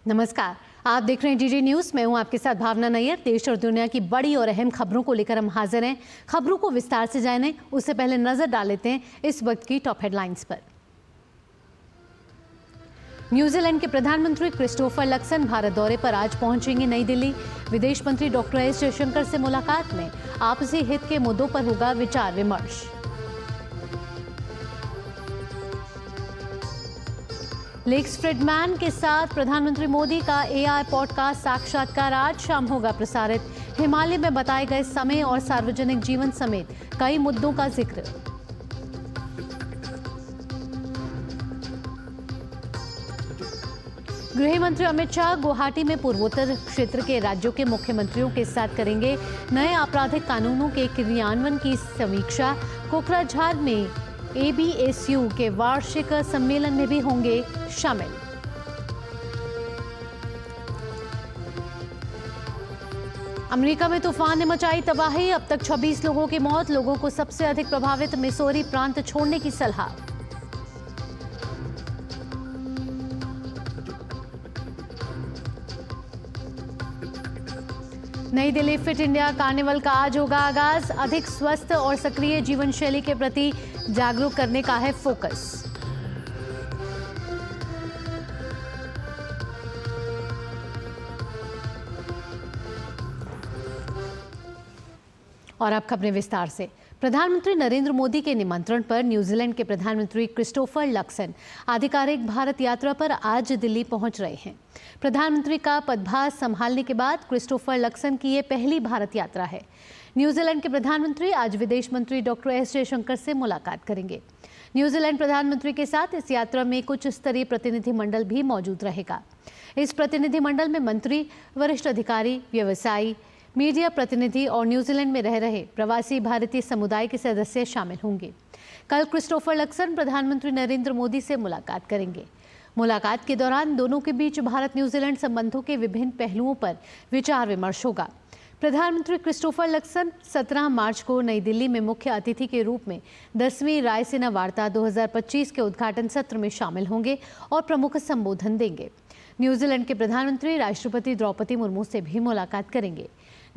नमस्कार, आप देख रहे हैं डीडी न्यूज। मैं हूं आपके साथ भावना नैयर। देश और दुनिया की बड़ी और अहम खबरों को लेकर हम हाजिर हैं। खबरों को विस्तार से जानें उससे पहले नजर डाल लेते हैं इस वक्त की टॉप हेडलाइंस पर। न्यूजीलैंड के प्रधानमंत्री क्रिस्टोफर लक्सन भारत दौरे पर आज पहुंचेंगे नई दिल्ली। विदेश मंत्री डॉक्टर एस जयशंकर से मुलाकात में आपसी हित के मुद्दों पर होगा विचार विमर्श। लेक्स फ्रिडमैन के साथ प्रधानमंत्री मोदी का एआई पॉडकास्ट साक्षात्कार आज शाम होगा प्रसारित। हिमालय में बताए गए समय और सार्वजनिक जीवन समेत कई मुद्दों का जिक्र। गृह मंत्री अमित शाह गुवाहाटी में पूर्वोत्तर क्षेत्र के राज्यों के मुख्यमंत्रियों के साथ करेंगे नए आपराधिक कानूनों के क्रियान्वयन की समीक्षा। कोकराझार में एबीएसयू के वार्षिक सम्मेलन में भी होंगे शामिल। अमेरिका में तूफान ने मचाई तबाही, अब तक 26 लोगों की मौत। लोगों को सबसे अधिक प्रभावित मिसौरी प्रांत छोड़ने की सलाह। नई दिल्ली फिट इंडिया कार्निवल का आज होगा आगाज। अधिक स्वस्थ और सक्रिय जीवन शैली के प्रति जागरूक करने का है फोकस। और अब खबरें विस्तार से। प्रधानमंत्री नरेंद्र मोदी के निमंत्रण पर न्यूजीलैंड के प्रधानमंत्री क्रिस्टोफर लक्सन आधिकारिक भारत यात्रा पर आज दिल्ली पहुंच रहे हैं। प्रधानमंत्री का पदभार संभालने के बाद क्रिस्टोफर लक्सन की ये पहली भारत यात्रा है। न्यूजीलैंड के प्रधानमंत्री आज विदेश मंत्री डॉक्टर एस जयशंकर से मुलाकात करेंगे। न्यूजीलैंड प्रधानमंत्री के साथ इस यात्रा में कुछ स्तरीय प्रतिनिधिमंडल भी मौजूद रहेगा। इस प्रतिनिधिमंडल में मंत्री, वरिष्ठ अधिकारी, व्यवसायी, मीडिया प्रतिनिधि और न्यूजीलैंड में रह रहे प्रवासी भारतीय समुदाय के सदस्य शामिल होंगे। कल क्रिस्टोफर लक्सन प्रधानमंत्री नरेंद्र मोदी से मुलाकात करेंगे। मुलाकात के दौरान दोनों के बीच भारत न्यूजीलैंड संबंधों के विभिन्न पहलुओं पर विचार विमर्श होगा। प्रधानमंत्री क्रिस्टोफर लक्सन 17 मार्च को नई दिल्ली में मुख्य अतिथि के रूप में 10वीं रायसीना वार्ता 2025 के उद्घाटन सत्र में शामिल होंगे और प्रमुख संबोधन देंगे। न्यूजीलैंड के प्रधानमंत्री राष्ट्रपति द्रौपदी मुर्मू से भी मुलाकात करेंगे।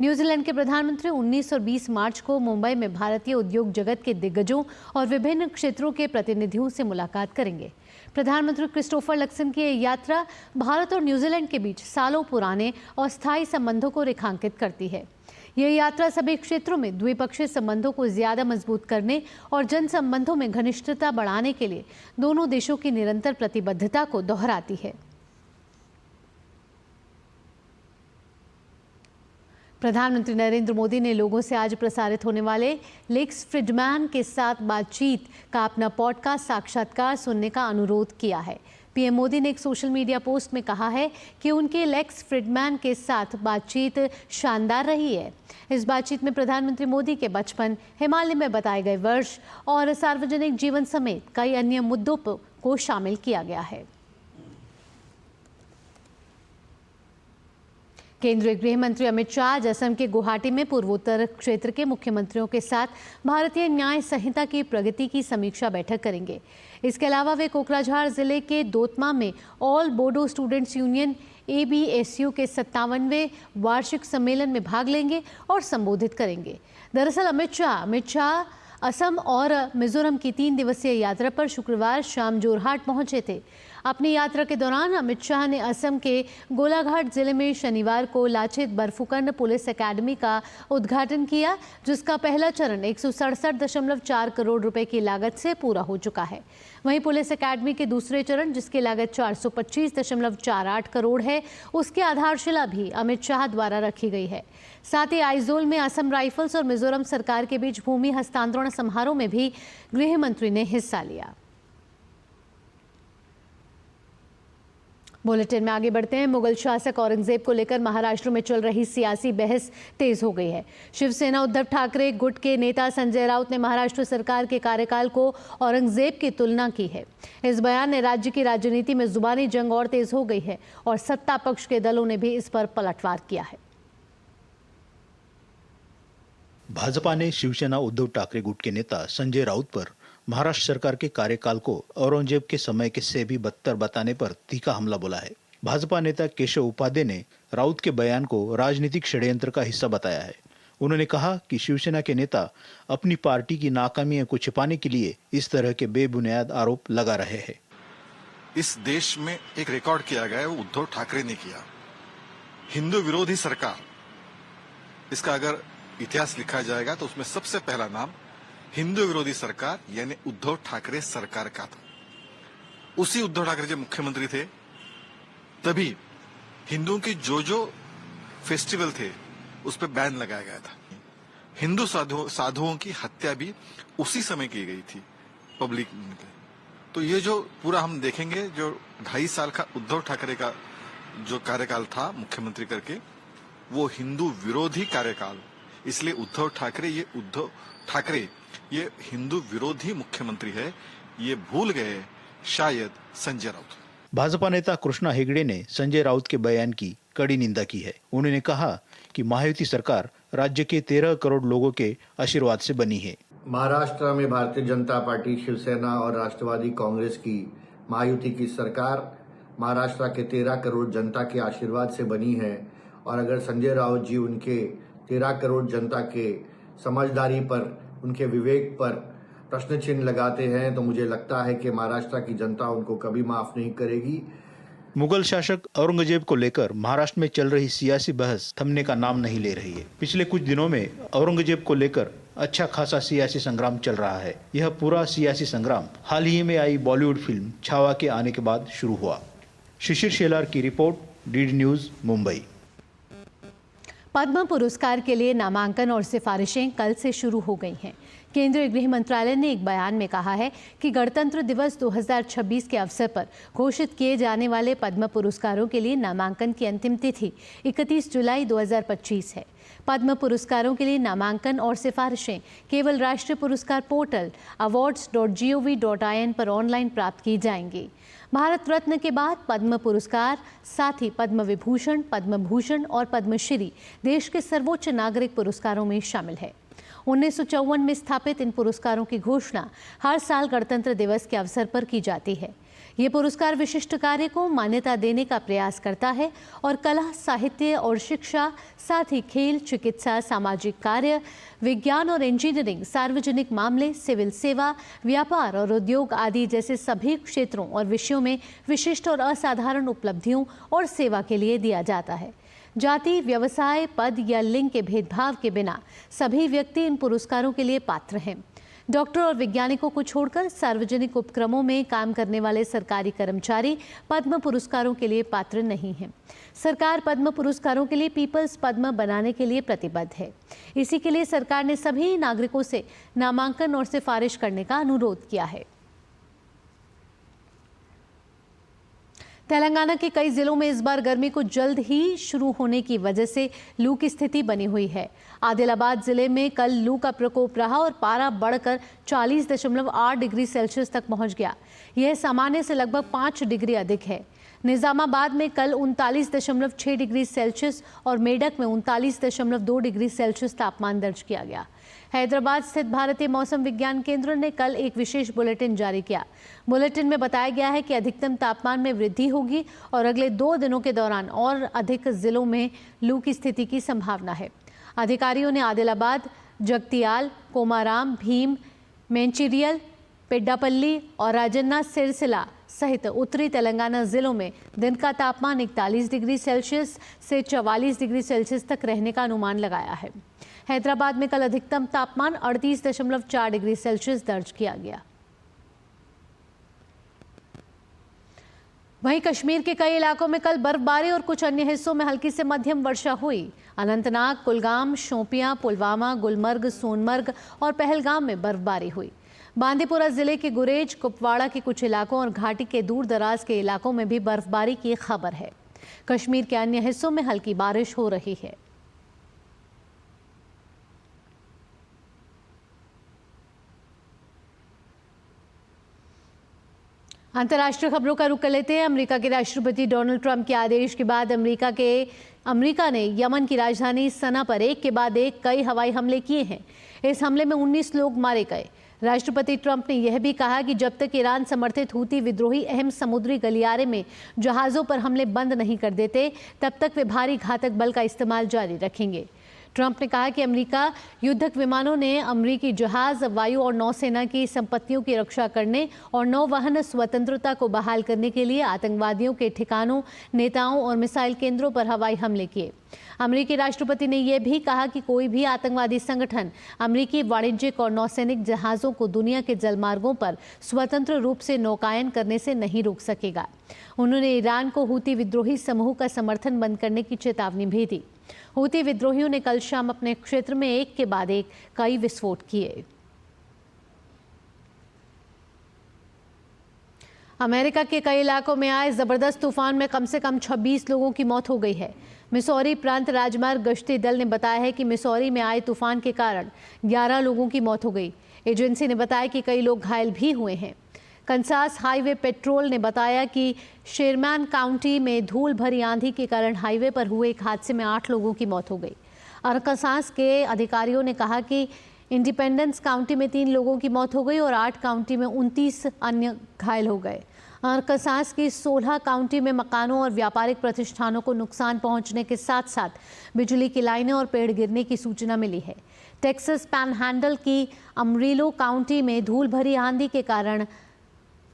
न्यूजीलैंड के प्रधानमंत्री 19 और 20 मार्च को मुंबई में भारतीय उद्योग जगत के दिग्गजों और विभिन्न क्षेत्रों के प्रतिनिधियों से मुलाकात करेंगे। प्रधानमंत्री क्रिस्टोफर लक्सन की यह यात्रा भारत और न्यूजीलैंड के बीच सालों पुराने और स्थायी संबंधों को रेखांकित करती है। यह यात्रा सभी क्षेत्रों में द्विपक्षीय संबंधों को ज्यादा मजबूत करने और जन संबंधों में घनिष्ठता बढ़ाने के लिए दोनों देशों की निरंतर प्रतिबद्धता को दोहराती है। प्रधानमंत्री नरेंद्र मोदी ने लोगों से आज प्रसारित होने वाले लेक्स फ्रिडमैन के साथ बातचीत का अपना पॉडकास्ट साक्षात्कार सुनने का अनुरोध किया है। पीएम मोदी ने एक सोशल मीडिया पोस्ट में कहा है कि उनके लेक्स फ्रिडमैन के साथ बातचीत शानदार रही है। इस बातचीत में प्रधानमंत्री मोदी के बचपन, हिमालय में बताए गए वर्ष और सार्वजनिक जीवन समेत कई अन्य मुद्दों को शामिल किया गया है। केंद्रीय गृह मंत्री अमित शाह आज असम के गुवाहाटी में पूर्वोत्तर क्षेत्र के मुख्यमंत्रियों के साथ भारतीय न्याय संहिता की प्रगति की समीक्षा बैठक करेंगे। इसके अलावा वे कोकराझार जिले के दोतमा में all Bodo students union ABSU के 57वें वार्षिक सम्मेलन में भाग लेंगे और संबोधित करेंगे। दरअसल अमित शाह असम और मिजोरम की 3 दिवसीय यात्रा पर शुक्रवार शाम जोरहाट पहुंचे थे। अपनी यात्रा के दौरान अमित शाह ने असम के गोलाघाट जिले में शनिवार को लाचित बर्फुकंड पुलिस एकेडमी का उद्घाटन किया, जिसका पहला चरण 167.4 करोड़ रुपए की लागत से पूरा हो चुका है। वहीं पुलिस एकेडमी के दूसरे चरण, जिसकी लागत 425.48 करोड़ है, उसकी आधारशिला भी अमित शाह द्वारा रखी गई है। साथ ही आइजोल में असम राइफल्स और मिजोरम सरकार के बीच भूमि हस्तांतरण समारोह में भी गृह मंत्री ने हिस्सा लिया। बुलेटिन में आगे बढ़ते हैं। मुगल शासक औरंगजेब को लेकर महाराष्ट्र में चल रही सियासी बहस तेज हो गई है। शिवसेना उद्धव ठाकरे गुट के नेता संजय राउत ने महाराष्ट्र सरकार के कार्यकाल को औरंगजेब की तुलना की है। इस बयान ने राज्य की राजनीति में जुबानी जंग और तेज हो गई है और सत्ता पक्ष के दलों ने भी इस पर पलटवार किया है। भाजपा ने शिवसेना उद्धव ठाकरे गुट के नेता संजय राउत पर महाराष्ट्र सरकार के कार्यकाल को औरंगजेब के समय के से भी बदतर बताने पर तीखा हमला बोला है। भाजपा नेता केशव उपाध्ये ने राउत के बयान को राजनीतिक षड्यंत्र का हिस्सा बताया है। उन्होंने कहा कि शिवसेना के नेता अपनी पार्टी की नाकामियों को छिपाने के लिए इस तरह के बेबुनियाद आरोप लगा रहे हैं। इस देश में एक रिकॉर्ड किया गया है, वो उद्धव ठाकरे ने किया। हिंदू विरोधी सरकार, इसका अगर इतिहास लिखा जाएगा तो उसमें सबसे पहला नाम हिंदू विरोधी सरकार यानी उद्धव ठाकरे सरकार का था। उसी उद्धव ठाकरे जब मुख्यमंत्री थे तभी हिंदुओं की जो फेस्टिवल थे उस पर बैन लगाया गया था। हिंदू साधुओं की हत्या भी उसी समय की गई थी पब्लिक में। तो ये जो पूरा हम देखेंगे, जो 2.5 साल का उद्धव ठाकरे का जो कार्यकाल था मुख्यमंत्री करके, वो हिंदू विरोधी कार्यकाल। इसलिए उद्धव ठाकरे ये हिंदू विरोधी मुख्यमंत्री है, ये भूल गए शायद संजय राउत। भाजपा नेता कृष्णा हेगड़े ने संजय राउत के बयान की कड़ी निंदा की है। उन्होंने कहा कि महायुति सरकार राज्य के 13 करोड़ लोगों के आशीर्वाद से बनी है। महाराष्ट्र में भारतीय जनता पार्टी, शिवसेना और राष्ट्रवादी कांग्रेस की महायुति की सरकार महाराष्ट्र के 13 करोड़ जनता के आशीर्वाद से बनी है। और अगर संजय राउत जी उनके 13 करोड़ जनता के समझदारी पर, उनके विवेक पर प्रश्न चिन्ह लगाते हैं तो मुझे लगता है कि महाराष्ट्र की जनता उनको कभी माफ नहीं करेगी। मुगल शासक औरंगजेब को लेकर महाराष्ट्र में चल रही सियासी बहस थमने का नाम नहीं ले रही है। पिछले कुछ दिनों में औरंगजेब को लेकर अच्छा खासा सियासी संग्राम चल रहा है। यह पूरा सियासी संग्राम हाल ही में आई बॉलीवुड फिल्म छावा के आने के बाद शुरू हुआ। शिशिर शेलार की रिपोर्ट, डीडी न्यूज, मुंबई। पद्म पुरस्कार के लिए नामांकन और सिफारिशें कल से शुरू हो गई हैं। केंद्रीय गृह मंत्रालय ने एक बयान में कहा है कि गणतंत्र दिवस 2026 के अवसर पर घोषित किए जाने वाले पद्म पुरस्कारों के लिए नामांकन की अंतिम तिथि 31 जुलाई 2025 है। पद्म पुरस्कारों के लिए नामांकन और सिफारिशें केवल राष्ट्रीय पुरस्कार पोर्टल awards.gov.in पर ऑनलाइन प्राप्त की जाएंगी। भारत रत्न के बाद पद्म पुरस्कार, साथ ही पद्म विभूषण, पद्म भूषण और पद्मश्री देश के सर्वोच्च नागरिक पुरस्कारों में शामिल है। 1954 में स्थापित इन पुरस्कारों की घोषणा हर साल गणतंत्र दिवस के अवसर पर की जाती है। ये पुरस्कार विशिष्ट कार्य को मान्यता देने का प्रयास करता है और कला, साहित्य और शिक्षा, साथ ही खेल, चिकित्सा, सामाजिक कार्य, विज्ञान और इंजीनियरिंग, सार्वजनिक मामले, सिविल सेवा, व्यापार और उद्योग आदि जैसे सभी क्षेत्रों और विषयों में विशिष्ट और असाधारण उपलब्धियों और सेवा के लिए दिया जाता है। जाति, व्यवसाय, पद या लिंग के भेदभाव के बिना सभी व्यक्ति इन पुरस्कारों के लिए पात्र हैं। डॉक्टर और वैज्ञानिकों को छोड़कर सार्वजनिक उपक्रमों में काम करने वाले सरकारी कर्मचारी पद्म पुरस्कारों के लिए पात्र नहीं हैं। सरकार पद्म पुरस्कारों के लिए पीपल्स पद्म बनाने के लिए प्रतिबद्ध है। इसी के लिए सरकार ने सभी नागरिकों से नामांकन और सिफारिश करने का अनुरोध किया है। तेलंगाना के कई जिलों में इस बार गर्मी को जल्द ही शुरू होने की वजह से लू की स्थिति बनी हुई है। आदिलाबाद जिले में कल लू का प्रकोप रहा और पारा बढ़कर 40.8 डिग्री सेल्सियस तक पहुंच गया। यह सामान्य से लगभग 5 डिग्री अधिक है। निजामाबाद में कल 39.6 डिग्री सेल्सियस और मेडक में 39.2 डिग्री सेल्सियस तापमान दर्ज किया गया। हैदराबाद स्थित भारतीय मौसम विज्ञान केंद्र ने कल एक विशेष बुलेटिन जारी किया। बुलेटिन में बताया गया है कि अधिकतम तापमान में वृद्धि होगी और अगले 2 दिनों के दौरान और अधिक जिलों में लू की स्थिति की संभावना है। अधिकारियों ने आदिलाबाद, जगतियाल, कोमाराम, भीम, मेंचिरियल, पेड्डापल्ली और राजन्ना सिरसिला सहित उत्तरी तेलंगाना जिलों में दिन का तापमान 41 डिग्री सेल्सियस से 44 डिग्री सेल्सियस तक रहने का अनुमान लगाया है। हैदराबाद में कल अधिकतम तापमान 38.4 डिग्री सेल्सियस दर्ज किया गया। वहीं कश्मीर के कई इलाकों में कल बर्फबारी और कुछ अन्य हिस्सों में हल्की से मध्यम वर्षा हुई। अनंतनाग, कुलगाम, शोपियां, पुलवामा, गुलमर्ग, सोनमर्ग और पहलगाम में बर्फबारी हुई। बांदीपुरा जिले के गुरेज, कुपवाड़ा के कुछ इलाकों और घाटी के दूर दराज के इलाकों में भी बर्फबारी की खबर है। कश्मीर के अन्य हिस्सों में हल्की बारिश हो रही है। अंतर्राष्ट्रीय खबरों का रुख कर लेते हैं। अमेरिका के राष्ट्रपति डोनाल्ड ट्रंप के आदेश के बाद अमेरिका ने यमन की राजधानी सना पर एक के बाद एक कई हवाई हमले किए हैं। इस हमले में 19 लोग मारे गए। राष्ट्रपति ट्रंप ने यह भी कहा कि जब तक ईरान समर्थित हूती विद्रोही अहम समुद्री गलियारे में जहाज़ों पर हमले बंद नहीं कर देते, तब तक वे भारी घातक बल का इस्तेमाल जारी रखेंगे। ट्रंप ने कहा कि अमेरिका युद्धक विमानों ने अमेरिकी जहाज, वायु और नौसेना की संपत्तियों की रक्षा करने और नौवहन स्वतंत्रता को बहाल करने के लिए आतंकवादियों के ठिकानों, नेताओं और मिसाइल केंद्रों पर हवाई हमले किए। अमेरिकी राष्ट्रपति ने यह भी कहा कि कोई भी आतंकवादी संगठन अमेरिकी वाणिज्यिक और नौसैनिक जहाज़ों को दुनिया के जलमार्गों पर स्वतंत्र रूप से नौकायन करने से नहीं रोक सकेगा। उन्होंने ईरान को हूती विद्रोही समूह का समर्थन बंद करने की चेतावनी भी दी। हूती विद्रोहियों ने कल शाम अपने क्षेत्र में एक के बाद एक कई विस्फोट किए। अमेरिका के कई इलाकों में आए जबरदस्त तूफान में कम से कम 26 लोगों की मौत हो गई है। मिसौरी प्रांत राजमार्ग गश्ती दल ने बताया है कि मिसौरी में आए तूफान के कारण 11 लोगों की मौत हो गई। एजेंसी ने बताया कि कई लोग घायल भी हुए हैं। कंसास हाईवे पेट्रोल ने बताया कि शेरमैन काउंटी में धूल भरी आंधी के कारण हाईवे पर हुए एक हादसे में 8 लोगों की मौत हो गई। अरकासास के अधिकारियों ने कहा कि इंडिपेंडेंस काउंटी में 3 लोगों की मौत हो गई और 8 काउंटी में 29 अन्य घायल हो गए। अरकासास की 16 काउंटी में मकानों और व्यापारिक प्रतिष्ठानों को नुकसान पहुंचने के साथ साथ बिजली की लाइनें और पेड़ गिरने की सूचना मिली है। टेक्सास पैनहैंडल की अमरीलो काउंटी में धूल भरी आंधी के कारण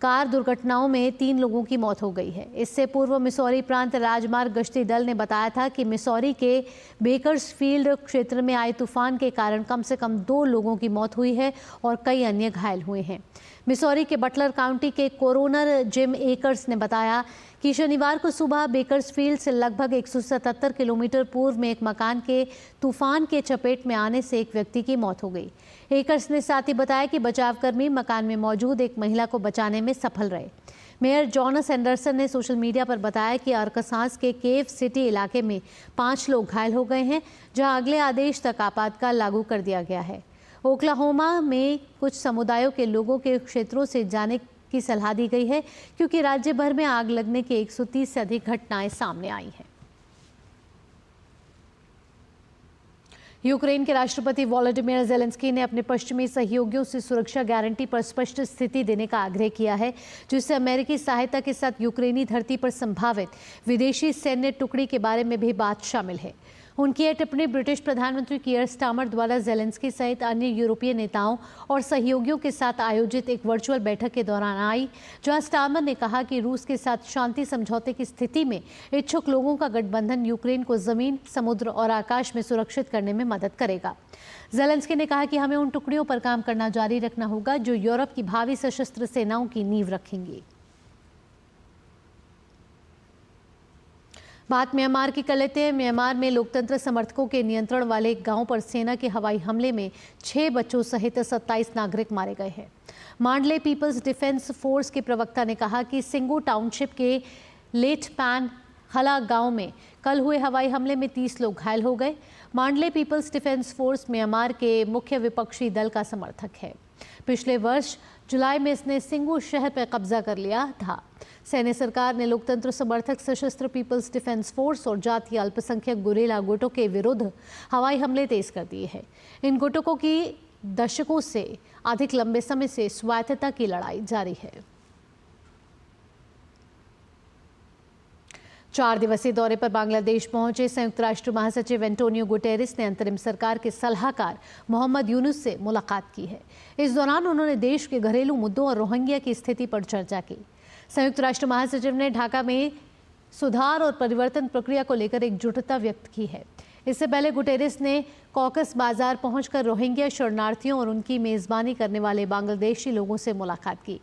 कार दुर्घटनाओं में 3 लोगों की मौत हो गई है। इससे पूर्व मिसौरी प्रांत राजमार्ग गश्ती दल ने बताया था कि मिसौरी के बेकर्सफील्ड क्षेत्र में आए तूफान के कारण कम से कम 2 लोगों की मौत हुई है और कई अन्य घायल हुए हैं। मिसौरी के बटलर काउंटी के कोरोनर जिम एकर्स ने बताया कि शनिवार को सुबह बेकर्सफील्ड से लगभग 177 किलोमीटर पूर्व में एक मकान के तूफान के चपेट में आने से एक व्यक्ति की मौत हो गई। एकर्स ने साथ ही बताया कि बचावकर्मी मकान में मौजूद एक महिला को बचाने में सफल रहे। मेयर जॉनस एंडरसन ने सोशल मीडिया पर बताया कि अरकासास के केव सिटी इलाके में 5 लोग घायल हो गए हैं, जहां अगले आदेश तक आपातकाल लागू कर दिया गया है। ओक्लाहोमा में कुछ समुदायों के लोगों के क्षेत्रों से जाने की सलाह दी गई है क्योंकि राज्य भर में आग लगने की 130 से अधिक घटनाएं सामने आई हैं। यूक्रेन के राष्ट्रपति वोलोडिमिर ज़ेलेंस्की ने अपने पश्चिमी सहयोगियों से सुरक्षा गारंटी पर स्पष्ट स्थिति देने का आग्रह किया है, जिससे अमेरिकी सहायता के साथ यूक्रेनी धरती पर संभावित विदेशी सैन्य टुकड़ी के बारे में भी बात शामिल है। उनकी यह टिप्पणी ब्रिटिश प्रधानमंत्री कीयर स्टार्मर द्वारा ज़ेलेंस्की सहित अन्य यूरोपीय नेताओं और सहयोगियों के साथ आयोजित एक वर्चुअल बैठक के दौरान आई, जहां स्टार्मर ने कहा कि रूस के साथ शांति समझौते की स्थिति में इच्छुक लोगों का गठबंधन यूक्रेन को जमीन, समुद्र और आकाश में सुरक्षित करने में मदद करेगा। ज़ेलेंस्की ने कहा कि हमें उन टुकड़ियों पर काम करना जारी रखना होगा जो यूरोप की भावी सशस्त्र सेनाओं की नींव रखेंगी। बात म्यांमार की कर लेते हैं। म्यांमार में लोकतंत्र समर्थकों के नियंत्रण वाले एक गांव पर सेना के हवाई हमले में 6 बच्चों सहित 27 नागरिक मारे गए हैं। मांडले पीपल्स डिफेंस फोर्स के प्रवक्ता ने कहा कि सिंगू टाउनशिप के लेट पैन हला गांव में कल हुए हवाई हमले में 30 लोग घायल हो गए। मांडले पीपल्स डिफेंस फोर्स म्यांमार के मुख्य विपक्षी दल का समर्थक है। पिछले वर्ष जुलाई में इसने सिंगू शहर पर कब्जा कर लिया था। सैन्य सरकार ने लोकतंत्र समर्थक सशस्त्र पीपल्स डिफेंस फोर्स और जातीय अल्पसंख्यक गुरेला गुटों के विरुद्ध हवाई हमले तेज कर दिए हैं। इन गुटों की दशकों से अधिक लंबे समय से स्वायत्तता की लड़ाई जारी है। 4 दिवसीय दौरे पर बांग्लादेश पहुंचे संयुक्त राष्ट्र महासचिव एंटोनियो गुटेरेस ने अंतरिम सरकार के सलाहकार मोहम्मद यूनुस से मुलाकात की है। इस दौरान उन्होंने देश के घरेलू मुद्दों और रोहिंग्या की स्थिति पर चर्चा की। संयुक्त राष्ट्र महासचिव ने ढाका में सुधार और परिवर्तन प्रक्रिया को लेकर एकजुटता व्यक्त की है। इससे पहले गुटेरेस ने कॉकस बाजार पहुंचकर रोहिंग्या शरणार्थियों और उनकी मेजबानी करने वाले बांग्लादेशी लोगों से मुलाकात की।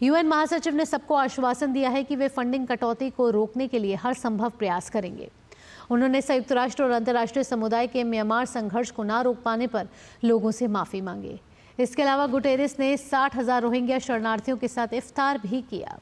यूएन महासचिव ने सबको आश्वासन दिया है कि वे फंडिंग कटौती को रोकने के लिए हर संभव प्रयास करेंगे। उन्होंने संयुक्त राष्ट्र और अंतर्राष्ट्रीय समुदाय के म्यांमार संघर्ष को न रोक पाने पर लोगों से माफी मांगी। इसके अलावा गुटेरेस ने 60,000 रोहिंग्या शरणार्थियों के साथ इफ्तार भी किया।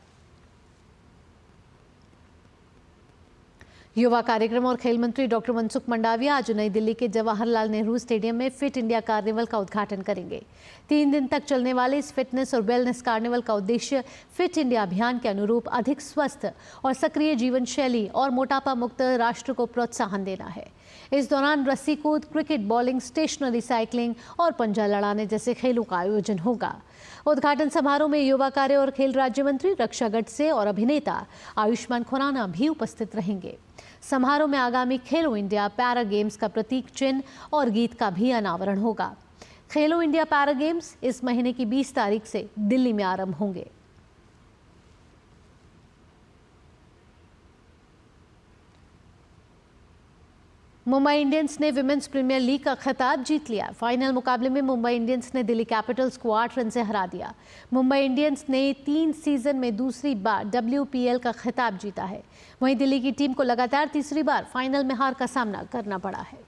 युवा कार्यक्रम और खेल मंत्री डॉक्टर मनसुख मंडाविया आज नई दिल्ली के जवाहरलाल नेहरू स्टेडियम में फिट इंडिया कार्निवल का उद्घाटन करेंगे। 3 दिन तक चलने वाले इस फिटनेस और वेलनेस कार्निवल का उद्देश्य फिट इंडिया अभियान के अनुरूप अधिक स्वस्थ और सक्रिय जीवन शैली और मोटापा मुक्त राष्ट्र को प्रोत्साहन देना है। इस दौरान रस्सी कूद, क्रिकेट, बॉलिंग, स्टेशनरी साइकिलिंग और पंजा लड़ाने जैसे खेलों का आयोजन होगा। उद्घाटन समारोह में युवा कार्य और खेल राज्य मंत्री रक्षा गडसे और अभिनेता आयुष्मान खुराना भी उपस्थित रहेंगे। समारोह में आगामी खेलो इंडिया पैरा गेम्स का प्रतीक चिन्ह और गीत का भी अनावरण होगा। खेलो इंडिया पैरा गेम्स इस महीने की 20 तारीख से दिल्ली में आरंभ होंगे। मुंबई इंडियंस ने विमेंस प्रीमियर लीग का खिताब जीत लिया। फाइनल मुकाबले में मुंबई इंडियंस ने दिल्ली कैपिटल्स को 8 रन से हरा दिया। मुंबई इंडियंस ने 3 सीजन में दूसरी बार WPL का खिताब जीता है। वहीं दिल्ली की टीम को लगातार तीसरी बार फाइनल में हार का सामना करना पड़ा है।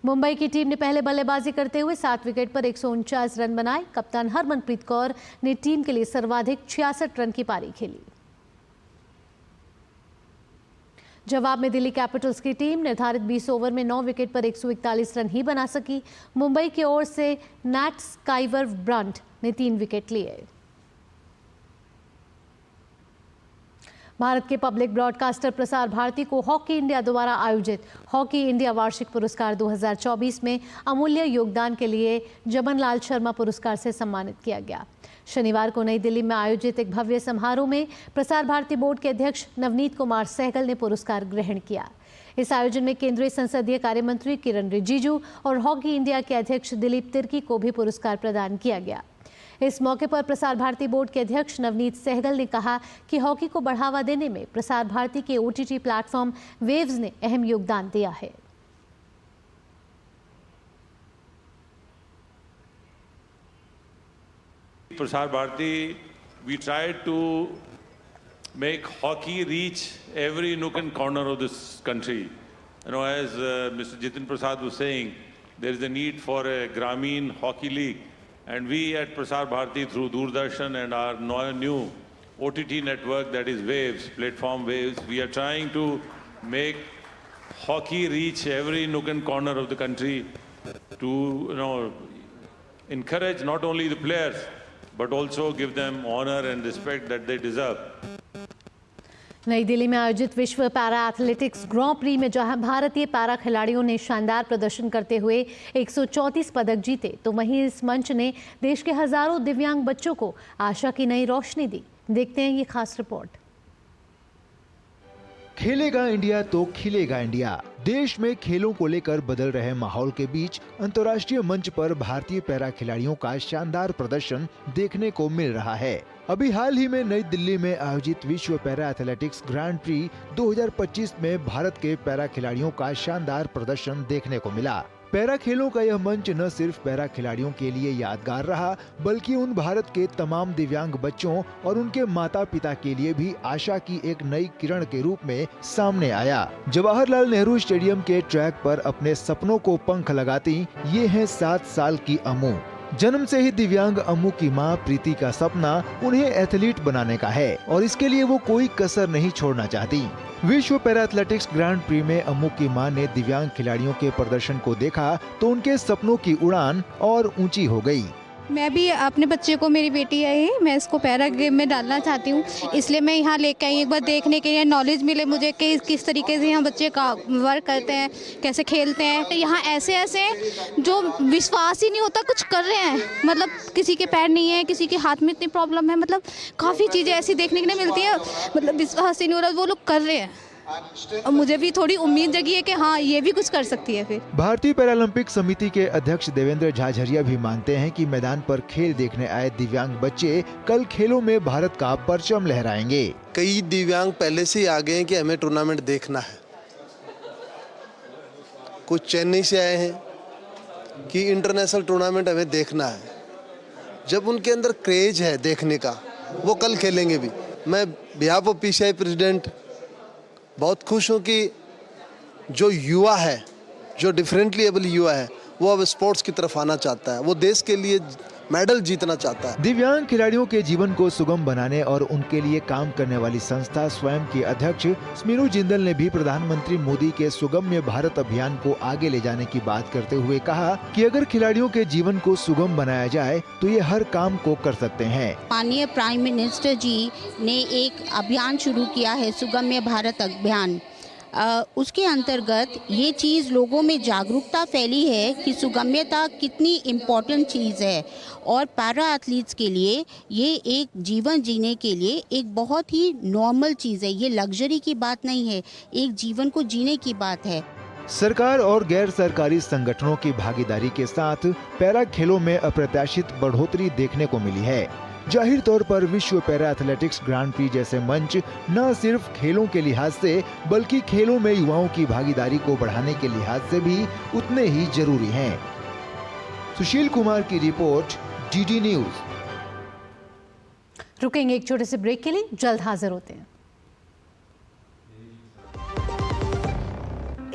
मुंबई की टीम ने पहले बल्लेबाजी करते हुए 7 विकेट पर 149 रन बनाए। कप्तान हरमनप्रीत कौर ने टीम के लिए सर्वाधिक 66 रन की पारी खेली। जवाब में दिल्ली कैपिटल्स की टीम निर्धारित 20 ओवर में 9 विकेट पर 141 रन ही बना सकी। मुंबई की ओर से नैट स्काइवर ब्रंट ने 3 विकेट लिए। भारत के पब्लिक ब्रॉडकास्टर प्रसार भारती को हॉकी इंडिया द्वारा आयोजित हॉकी इंडिया वार्षिक पुरस्कार 2024 में अमूल्य योगदान के लिए जमनलाल शर्मा पुरस्कार से सम्मानित किया गया। शनिवार को नई दिल्ली में आयोजित एक भव्य समारोह में प्रसार भारती बोर्ड के अध्यक्ष नवनीत कुमार सहगल ने पुरस्कार ग्रहण किया। इस आयोजन में केंद्रीय संसदीय कार्य मंत्री किरण रिजिजू और हॉकी इंडिया के अध्यक्ष दिलीप तिर्की को भी पुरस्कार प्रदान किया गया। इस मौके पर प्रसार भारती बोर्ड के अध्यक्ष नवनीत सहगल ने कहा कि हॉकी को बढ़ावा देने में प्रसार भारती के OTT प्लेटफॉर्म वेव्स ने अहम योगदान दिया है। Prasar Bharati, we tried to make hockey reach every nook and corner of this country. You know, as Mr. Jitin Prasad was saying, there is a need for a Grameen Hockey League. And we at Prasar Bharati, through Doordarshan and our new OTT network, that is Waves, platform Waves, we are trying to make hockey reach every nook and corner of the country to, encourage not only the players, but also give them honor and respect that they deserve. नई दिल्ली में आयोजित विश्व para athletics ग्रां pre में जहां भारतीय para खिलाड़ियों ने शानदार प्रदर्शन करते हुए 134 पदक जीते, तो वहीं इस मंच ने देश के हजारों दिव्यांग बच्चों को आशा की नई रोशनी दी। देखते हैं ये खास रिपोर्ट। खेलेगा इंडिया तो खिलेगा इंडिया। देश में खेलों को लेकर बदल रहे माहौल के बीच अंतर्राष्ट्रीय मंच पर भारतीय पैरा खिलाड़ियों का शानदार प्रदर्शन देखने को मिल रहा है। अभी हाल ही में नई दिल्ली में आयोजित विश्व पैरा एथलेटिक्स ग्रांड प्री 2025 में भारत के पैरा खिलाड़ियों का शानदार प्रदर्शन देखने को मिला। पैरा खेलों का यह मंच न सिर्फ पैरा खिलाड़ियों के लिए यादगार रहा, बल्कि उन भारत के तमाम दिव्यांग बच्चों और उनके माता पिता के लिए भी आशा की एक नई किरण के रूप में सामने आया। जवाहरलाल नेहरू स्टेडियम के ट्रैक पर अपने सपनों को पंख लगाती ये हैं 7 साल की अम्मू। जन्म से ही दिव्यांग अम्मू की मां प्रीति का सपना उन्हें एथलीट बनाने का है और इसके लिए वो कोई कसर नहीं छोड़ना चाहती। विश्व पैरा एथलेटिक्स ग्रांड प्री में अम्मू की मां ने दिव्यांग खिलाड़ियों के प्रदर्शन को देखा तो उनके सपनों की उड़ान और ऊंची हो गई। मैं भी अपने बच्चे को, मेरी बेटी है, मैं इसको पैरा गेम में डालना चाहती हूँ, इसलिए मैं यहाँ लेके आई एक बार देखने के लिए, नॉलेज मिले मुझे कि किस तरीके से यहाँ बच्चे का वर्क करते हैं, कैसे खेलते हैं। यहाँ ऐसे ऐसे जो विश्वास ही नहीं होता कुछ कर रहे हैं, मतलब किसी के पैर नहीं है, किसी के हाथ में इतनी प्रॉब्लम है, मतलब काफ़ी चीज़ें ऐसी देखने के लिए मिलती है, मतलब विश्वास ही नहीं हो रहा वो लोग कर रहे हैं। और मुझे भी थोड़ी उम्मीद जगी है कि हाँ ये भी कुछ कर सकती है। फिर भारतीय पैरालंपिक समिति के अध्यक्ष देवेंद्र झाझरिया भी मानते हैं कि मैदान पर खेल देखने आए दिव्यांग बच्चे कल खेलों में भारत का परचम लहराएंगे। कई दिव्यांग पहले से ही आ गए हैं कि हमें टूर्नामेंट देखना है। कुछ चेन्नई से आए हैं कि इंटरनेशनल टूर्नामेंट हमें देखना है। जब उनके अंदर क्रेज है देखने का, वो कल खेलेंगे भी। मैं बिहाफ ऑफ PCI प्रेसिडेंट बहुत खुश हूँ कि जो युवा है, जो डिफरेंटली एबल युवा है, वो अब स्पोर्ट्स की तरफ आना चाहता है, वो देश के लिए मेडल जीतना चाहता है। दिव्यांग खिलाड़ियों के जीवन को सुगम बनाने और उनके लिए काम करने वाली संस्था स्वयं की अध्यक्ष स्मीरू जिंदल ने भी प्रधानमंत्री मोदी के सुगम्य भारत अभियान को आगे ले जाने की बात करते हुए कहा कि अगर खिलाड़ियों के जीवन को सुगम बनाया जाए तो ये हर काम को कर सकते हैं। माननीय प्राइम मिनिस्टर जी ने एक अभियान शुरू किया है, सुगम्य भारत अभियान। उसके अंतर्गत ये चीज़ लोगों में जागरूकता फैली है कि सुगम्यता कितनी इम्पोर्टेंट चीज़ है और पैरा एथलीट्स के लिए ये एक जीवन जीने के लिए एक बहुत ही नॉर्मल चीज़ है। ये लग्जरी की बात नहीं है, एक जीवन को जीने की बात है। सरकार और गैर सरकारी संगठनों की भागीदारी के साथ पैरा खेलों में अप्रत्याशित बढ़ोतरी देखने को मिली है। जाहिर तौर पर विश्व पैरा एथलेटिक्स ग्रांड प्री जैसे मंच न सिर्फ खेलों के लिहाज से बल्कि खेलों में युवाओं की भागीदारी को बढ़ाने के लिहाज से भी उतने ही जरूरी हैं। सुशील कुमार की रिपोर्ट, डीडी न्यूज। रुकेंगे एक छोटे से ब्रेक के लिए, जल्द हाजिर होते हैं।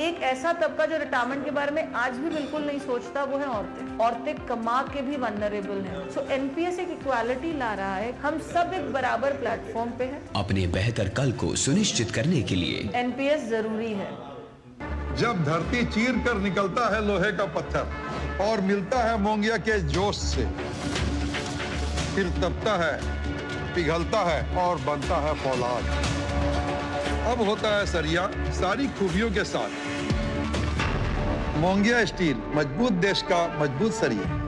एक ऐसा तबका जो रिटायरमेंट के बारे में आज भी बिल्कुल नहीं सोचता, वो है औरतें। औरतें कमा के भी वनरेबल हैं। सो एनपीएस एक इक्वालिटी ला रहा है, हम सब एक बराबर प्लेटफॉर्म पे हैं। अपने बेहतर कल को सुनिश्चित करने के लिए एनपीएस जरूरी है। जब धरती चीर कर निकलता है लोहे का पत्थर और मिलता है मोंगिया के जोश से, फिर तपता है, पिघलता है और बनता है फौलाद। अब होता है सरिया सारी खूबियों के साथ। मोंगिया स्टील, मजबूत देश का मजबूत सरिया।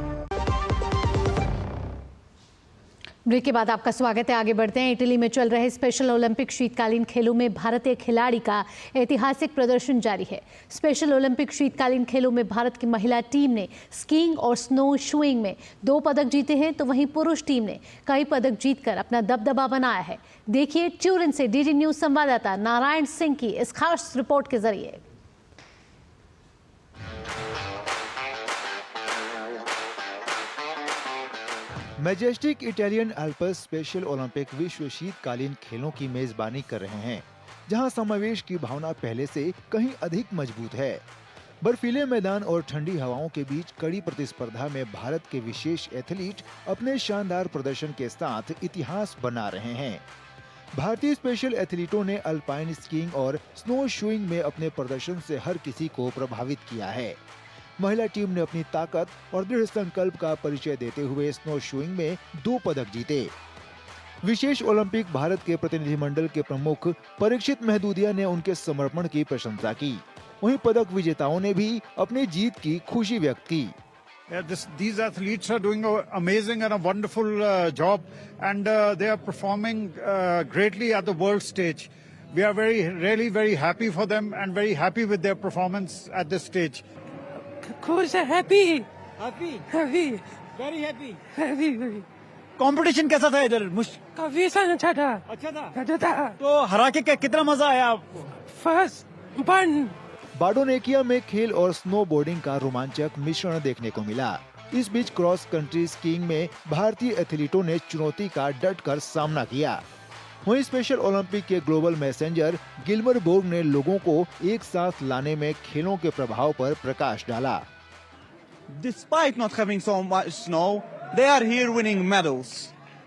ब्रेक के बाद आपका स्वागत है। आगे बढ़ते हैं। इटली में चल रहे स्पेशल ओलंपिक शीतकालीन खेलों में भारतीय खिलाड़ी का ऐतिहासिक प्रदर्शन जारी है। स्पेशल ओलंपिक शीतकालीन खेलों में भारत की महिला टीम ने स्कीइंग और स्नो शूइंग में 2 पदक जीते हैं, तो वहीं पुरुष टीम ने कई पदक जीतकर अपना दबदबा बनाया है। देखिए ट्यूरिन से डीडी न्यूज संवाददाता नारायण सिंह की इस खास रिपोर्ट के जरिए। Majestic Italian Alps special Olympic विश्व शीतकालीन खेलों की मेजबानी कर रहे हैं, जहां समावेश की भावना पहले से कहीं अधिक मजबूत है। बर्फीले मैदान और ठंडी हवाओं के बीच कड़ी प्रतिस्पर्धा में भारत के विशेष एथलीट अपने शानदार प्रदर्शन के साथ इतिहास बना रहे हैं। भारतीय स्पेशल एथलीटों ने अल्पाइन स्कीइंग और स्नो शूइंग में अपने प्रदर्शन से हर किसी को प्रभावित किया है। महिला टीम ने अपनी ताकत और दृढ़ संकल्प का परिचय देते हुए स्नो शूइंग में 2 पदक जीते। विशेष ओलंपिक भारत के प्रतिनिधिमंडल के प्रमुख परीक्षित महदूदिया ने उनके समर्पण की प्रशंसा की। वहीं पदक विजेताओं ने भी अपनी जीत की खुशी व्यक्त की। These athletes are doing an amazing and a wonderful job, and they are performing greatly at the world stage. We are really very happy for them and very happy with their performance at this stage. खुश है, happy, very happy. Competition कैसा था इधर? काफी अच्छा था। अच्छा था। तो हरा के कितना मजा आया आपको? फर्स्ट 1। बाडोनेकिया में खेल और स्नोबोर्डिंग का रोमांचक मिश्रण देखने को मिला। इस बीच क्रॉस कंट्री स्कीइंग में भारतीय एथलीटों ने चुनौती का डटकर सामना किया। वहीं स्पेशल ओलंपिक के ग्लोबल मैसेंजर गिल्मर बोर्ग ने लोगों को एक साथ लाने में खेलों के प्रभाव पर प्रकाश डाला। Despite not having so much snow, they are here winning medals.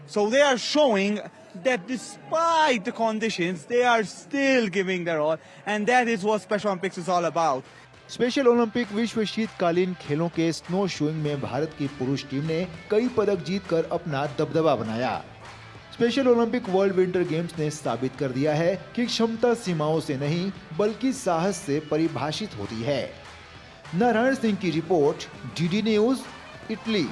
So they are showing that despite the conditions, they are still giving their all, and that is what Special Olympics is all about. Special Olympic विश्व शीतकालीन खेलों के snow shooing में भारत की पुरुष team ने कई पदक जीतकर अपना दबदबा बनाया। Special Olympic world winter games ने साबित कर दिया है कि क्षमता सीमाओं से नहीं बल्कि साहस से परिभाषित होती है। नारायण सिंह की report, DD news, Italy.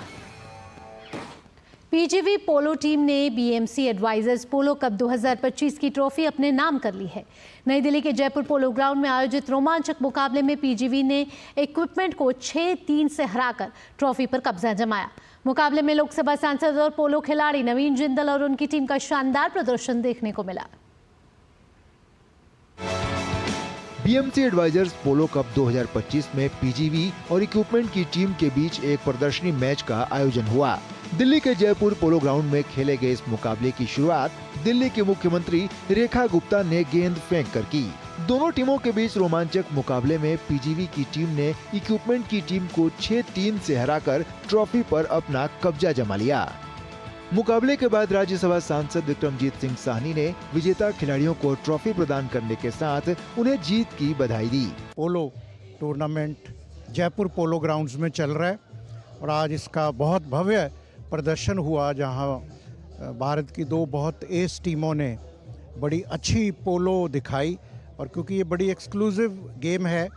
PGV polo team ने बीएमसी एडवाइजर्स पोलो कप 2025 की ट्रॉफी अपने नाम कर ली है। नई दिल्ली के जयपुर पोलो ग्राउंड में आयोजित रोमांचक मुकाबले में पीजीवी ने इक्विपमेंट को 6-3 से हराकर ट्रॉफी पर कब्जा जमाया। मुकाबले में लोकसभा सांसद और पोलो खिलाड़ी नवीन जिंदल और उनकी टीम का शानदार प्रदर्शन देखने को मिला। बीएमसी एडवाइजर्स पोलो कप 2025 में पीजीवी और इक्विपमेंट की टीम के बीच एक प्रदर्शनी मैच का आयोजन हुआ। दिल्ली के जयपुर पोलो ग्राउंड में खेले गए इस मुकाबले की शुरुआत दिल्ली के मुख्यमंत्री रेखा गुप्ता ने गेंद फेंक कर की। दोनों टीमों के बीच रोमांचक मुकाबले में पीजीवी की टीम ने इक्विपमेंट की टीम को 6-3 से हराकर ट्रॉफी पर अपना कब्जा जमा लिया। मुकाबले के बाद राज्यसभा सांसद विक्रमजीत सिंह साहनी ने विजेता खिलाड़ियों को ट्रॉफी प्रदान करने के साथ उन्हें जीत की बधाई दी। पोलो टूर्नामेंट जयपुर पोलो ग्राउंड्स में चल रहा है और आज इसका बहुत भव्य प्रदर्शन हुआ, जहां भारत की दो बहुत एस टीमों ने बड़ी अच्छी पोलो दिखाई। और क्योंकि ये बड़ी एक्सक्लूसिव गेम है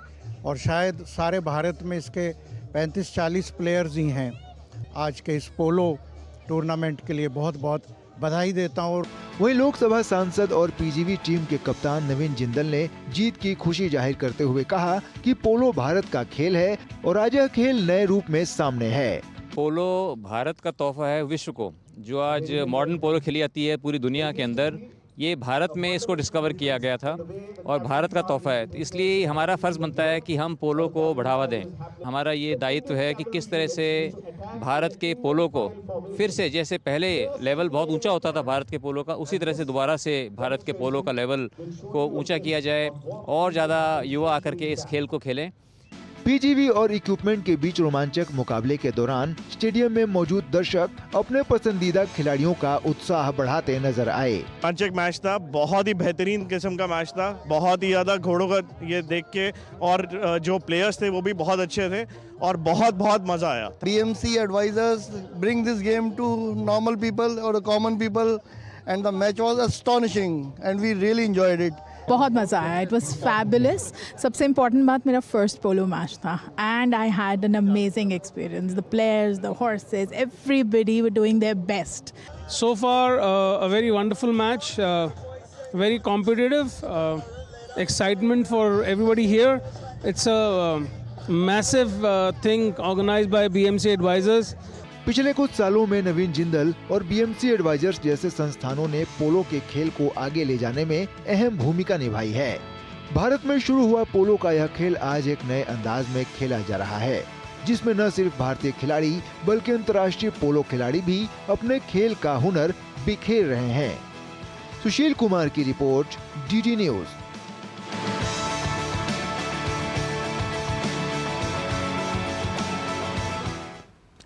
और शायद सारे भारत में इसके 35-40 प्लेयर्स ही हैं, आज के इस पोलो टूर्नामेंट के लिए बहुत बहुत बधाई देता हूँ। वहीं लोकसभा सांसद और पीजीवी टीम के कप्तान नवीन जिंदल ने जीत की खुशी जाहिर करते हुए कहा कि पोलो भारत का खेल है और आज यह खेल नए रूप में सामने है। पोलो भारत का तोहफा है विश्व को। जो आज मॉडर्न पोलो खेली जाती है पूरी दुनिया के अंदर, ये भारत में इसको डिस्कवर किया गया था और भारत का तोहफा है। इसलिए हमारा फ़र्ज़ बनता है कि हम पोलो को बढ़ावा दें। हमारा ये दायित्व है कि किस तरह से भारत के पोलो को फिर से, जैसे पहले लेवल बहुत ऊंचा होता था भारत के पोलो का, उसी तरह से दोबारा से भारत के पोलो का लेवल को ऊंचा किया जाए और ज़्यादा युवा आकर के इस खेल को खेलें। पीजीवी और इक्विपमेंट के बीच रोमांचक मुकाबले के दौरान स्टेडियम में मौजूद दर्शक अपने पसंदीदा खिलाड़ियों का उत्साह बढ़ाते नजर आए। रोमांचक मैच था, बहुत ही बेहतरीन किस्म का मैच था, बहुत ही ज्यादा घोड़ों का ये देख के, और जो प्लेयर्स थे वो भी बहुत अच्छे थे और बहुत मजा आया। BMC advisors bring this game to normal people or common people and the match was astonishing and we really enjoyed it. बहुत मज़ा आया, इट वॉज फैबुलस। सबसे इम्पॉर्टेंट बात, मेरा फर्स्ट पोलो मैच था and I had an amazing experience. The players, the horses, everybody were doing their best. So far, a very wonderful match, very competitive, excitement for everybody here. It's a massive thing organized by BMC Advisors. पिछले कुछ सालों में नवीन जिंदल और BMC advisers जैसे संस्थानों ने पोलो के खेल को आगे ले जाने में अहम भूमिका निभाई है। भारत में शुरू हुआ पोलो का यह खेल आज एक नए अंदाज में खेला जा रहा है, जिसमें न सिर्फ भारतीय खिलाड़ी बल्कि अंतर्राष्ट्रीय पोलो खिलाड़ी भी अपने खेल का हुनर बिखेर रहे हैं। सुशील कुमार की रिपोर्ट, DD न्यूज।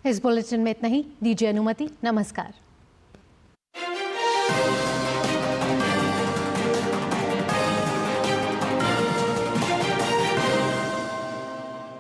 इस बुलेटिन में इतना ही। दीजिए अनुमति। नमस्कार।